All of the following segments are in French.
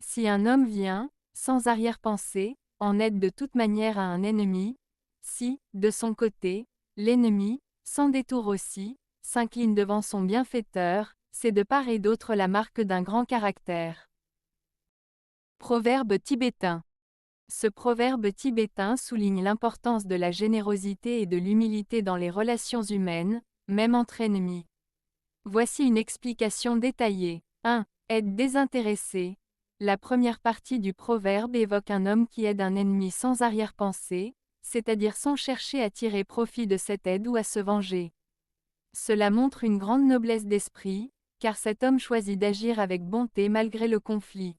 Si un homme vient, sans arrière-pensée, en aide de toute manière à un ennemi, si, de son côté, l'ennemi, sans détour aussi, s'incline devant son bienfaiteur, c'est de part et d'autre la marque d'un grand caractère. Proverbe tibétain. Ce proverbe tibétain souligne l'importance de la générosité et de l'humilité dans les relations humaines, même entre ennemis. Voici une explication détaillée. 1. Aide désintéressée. La première partie du proverbe évoque un homme qui aide un ennemi sans arrière-pensée, c'est-à-dire sans chercher à tirer profit de cette aide ou à se venger. Cela montre une grande noblesse d'esprit, car cet homme choisit d'agir avec bonté malgré le conflit.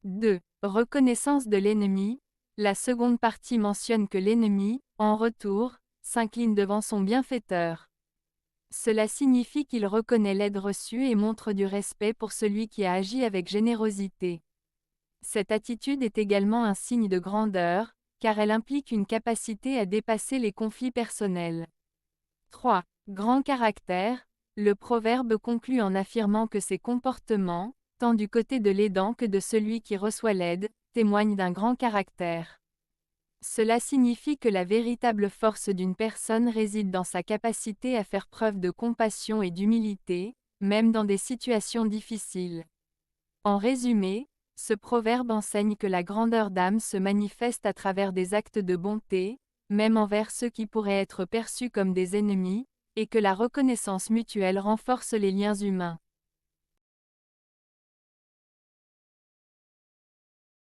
2. Reconnaissance de l'ennemi. La seconde partie mentionne que l'ennemi, en retour, s'incline devant son bienfaiteur. Cela signifie qu'il reconnaît l'aide reçue et montre du respect pour celui qui a agi avec générosité. Cette attitude est également un signe de grandeur, car elle implique une capacité à dépasser les conflits personnels. 3. Grand caractère. Le proverbe conclut en affirmant que ces comportements, tant du côté de l'aidant que de celui qui reçoit l'aide, témoignent d'un grand caractère. Cela signifie que la véritable force d'une personne réside dans sa capacité à faire preuve de compassion et d'humilité, même dans des situations difficiles. En résumé, ce proverbe enseigne que la grandeur d'âme se manifeste à travers des actes de bonté, même envers ceux qui pourraient être perçus comme des ennemis, et que la reconnaissance mutuelle renforce les liens humains.